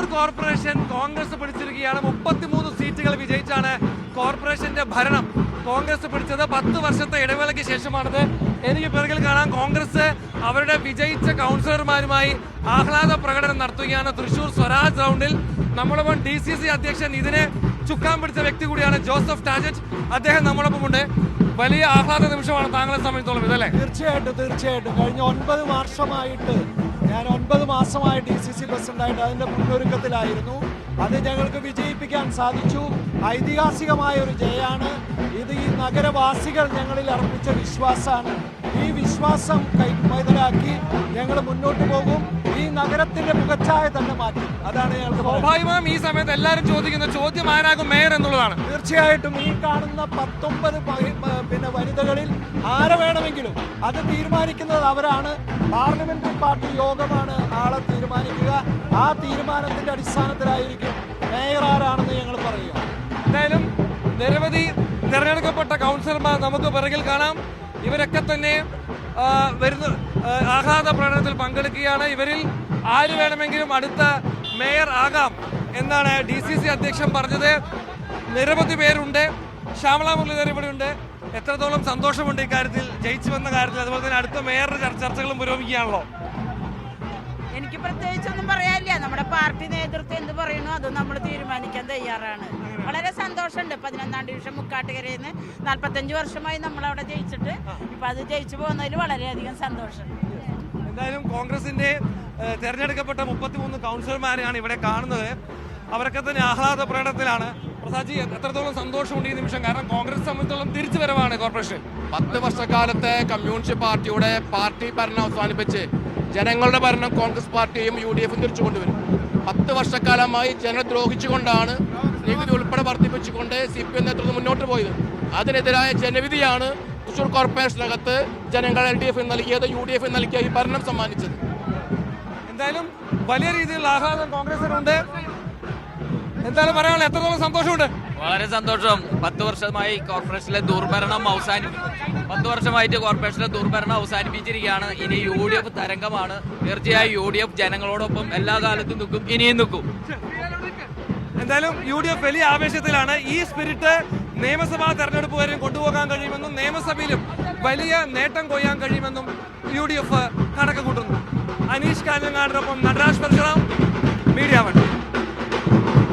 Thrissur corporation Congress പിടിച്ചിരിക്കുകയാണ്. 33 സീറ്റുകൾ വിജയിച്ചാണ് കോർപ്പറേഷന്റെ ഭരണം കോൺഗ്രസ് പിടിച്ചത്. 10 വർഷത്തെ ഇടവേളയ്ക്ക് ശേഷമാണിത്. എനിക്ക് പിറകിൽ കാണാം, കോൺഗ്രസ് അവരുടെ വിജയിച്ച കൗൺസിലർമാരുമായി ആഹ്ലാദ പ്രകടനം നടത്തുകയാണ് തൃശൂർ സ്വരാജ് റൗണ്ടിൽ. നമ്മളൊപ്പം DCC അധ്യക്ഷൻ ഇതിനെ ചുക്കാൻ പിടിച്ച വ്യക്തി കൂടിയാണ് ജോസഫ് ടാജറ്റ്. അദ്ദേഹം നമ്മളൊപ്പമുണ്ട്. വലിയ ആഹ്ലാദ നിമിഷമാണ് താങ്കളെ സംബന്ധിച്ചോളം ഇതല്ലേ? തീർച്ചയായിട്ടും കഴിഞ്ഞ 9 വർഷമായിട്ട് ഞാൻ 9 മാസമായി DCC പ്രസിഡന്റായിട്ട് അതിന്റെ മുന്നൊരുക്കത്തിലായിരുന്നു. അത് ഞങ്ങൾക്ക് വിജയിപ്പിക്കാൻ സാധിച്ചു. ഐതിഹാസികമായ ഒരു ജയമാണ് ഇത്. ഈ നഗരവാസികൾ ഞങ്ങളിൽ അർപ്പിച്ച വിശ്വാസമാണ്. ഈ വിശ്വാസം മുതലാക്കി ഞങ്ങൾ മുന്നോട്ട് പോകും. ഈ നഗരത്തിന്റെ മുഖച്ഛായ തന്നെ മാറ്റും. അതാണ് ഞങ്ങൾക്ക്. സ്വാഭാവികമായും ഈ സമയത്ത് എല്ലാവരും ചോദിക്കുന്ന ചോദ്യം ആരാകും മേയർ എന്നുള്ളതാണ്. തീർച്ചയായിട്ടും ഈ കാണുന്ന 19 വനിതകളിൽ ആരെ വേണമെങ്കിലും അത് തീരുമാനിക്കുന്നത് അവരാണ്. പാർലമെന്ററി പാർട്ടി യോഗമാണ് നാളെ തീരുമാനിക്കുക. ആ തീരുമാനത്തിന്റെ അടിസ്ഥാനത്തിലായിരിക്കും മേയർ ആരാണെന്ന് ഞങ്ങൾ പറയുക. എന്തായാലും നിരവധി തെരഞ്ഞെടുക്കപ്പെട്ട കൗൺസിലർമാർ നമുക്ക് പിറകിൽ കാണാം. ഇവരൊക്കെ തന്നെ വരുന്ന ആഹ്ലാദ പ്രകടനത്തിൽ പങ്കെടുക്കുകയാണ്. ഇവരിൽ ആര് വേണമെങ്കിലും അടുത്ത മേയർ ആകാം എന്നാണ് DCC അധ്യക്ഷൻ പറഞ്ഞത്. നിരവധി പേരുണ്ട്. ശ്യാമള മുരളീധരൻ ഇവിടെ ഉണ്ട്. എത്രത്തോളം സന്തോഷമുണ്ട് ഇക്കാര്യത്തിൽ, ജയിച്ചു വന്ന കാര്യത്തിൽ? അതുപോലെ തന്നെ അടുത്ത മേയറുടെ ചർച്ചകളും പുരോഗമിക്കുകയാണല്ലോ. എനിക്ക് പ്രത്യേകിച്ചൊന്നും പറയാനില്ല. നമ്മുടെ പാർട്ടി നേതൃത്വം എന്ത് പറയുന്നു അത് നമ്മൾ തീരുമാനിക്കാൻ തയ്യാറാണ്. വളരെ സന്തോഷമുണ്ട്. 11ാം ഡിവിഷൻ മുക്കാട്ടുകരയിൽ നിന്ന് 45 വർഷമായി നമ്മളവിടെ ജയിച്ചിട്ട് ഇപ്പം അത് ജയിച്ചു പോകുന്നതിൽ വളരെയധികം സന്തോഷമുണ്ട്. എന്തായാലും കോൺഗ്രസിന്റെ തെരഞ്ഞെടുക്കപ്പെട്ട 33 കൗൺസിലർമാരെയാണ് ഇവിടെ കാണുന്നത്. അവരൊക്കെ തന്നെ ആഹ്ലാദ പ്രകടനത്തിലാണ്. പ്രസാദ്ജി, എത്രത്തോളം സന്തോഷമുണ്ട് ഈ നിമിഷം? കാരണം കോൺഗ്രസ് സംബന്ധിച്ചോളം തിരിച്ചു വരവാണ് കോർപ്പറേഷൻ. 10 വർഷക്കാലത്തെ കമ്മ്യൂണിസ്റ്റ് പാർട്ടിയുടെ പാർട്ടി ഭരണം അവസാനിപ്പിച്ച് ജനങ്ങളുടെ ഭരണം കോൺഗ്രസ് പാർട്ടിയും UDFും തിരിച്ചു കൊണ്ടുവരും. 10 വർഷക്കാലമായി ജനങ്ങളെ ദ്രോഹിച്ചുകൊണ്ടാണ് നികുതി ഉൾപ്പെടെ വർദ്ധിപ്പിച്ചുകൊണ്ട് CPM നേതൃത്വം മുന്നോട്ട് പോയത്. അതിനെതിരായ ജനവിധിയാണ് തൃശൂർ കോർപ്പറേഷനകത്ത് ജനങ്ങൾ LDF നൽകിയത്, UDF നൽകിയ ഈ ഭരണം സമ്മാനിച്ചത്. എന്തായാലും വലിയ രീതിയിലുള്ള ആഹ്ലാദം കോൺഗ്രസിനുണ്ട്. എന്തായാലും പറയാനുള്ള എത്രത്തോളം സന്തോഷമുണ്ട്? വളരെ സന്തോഷം. 10 വർഷമായി കോർപ്പറേഷനിലെ ദുർഭരണം 10 വർഷമായിട്ട് കോർപ്പറേഷനിലെ ദുർഭരണം അവസാനിപ്പിച്ചിരിക്കുകയാണ്. ഇനി UDF തരംഗമാണ്. തീർച്ചയായും UDF ജനങ്ങളോടൊപ്പം എല്ലാ കാലത്തും നിൽക്കും, ഇനിയും നിൽക്കും. എന്തായാലും UDF വലിയ ആവേശത്തിലാണ്. ഈ സ്പിരിറ്റ് നിയമസഭാ തെരഞ്ഞെടുപ്പ് വരെ കൊണ്ടുപോകാൻ കഴിയുമെന്നും നിയമസഭയിലും വലിയ നേട്ടം കൊയ്യാൻ കഴിയുമെന്നും UDF കണക്ക് കൂട്ടുന്നു. അനീഷ് കാഞ്ഞങ്ങാടിനൊപ്പം നടരാജ് പരശുറാം, മീഡിയ 1.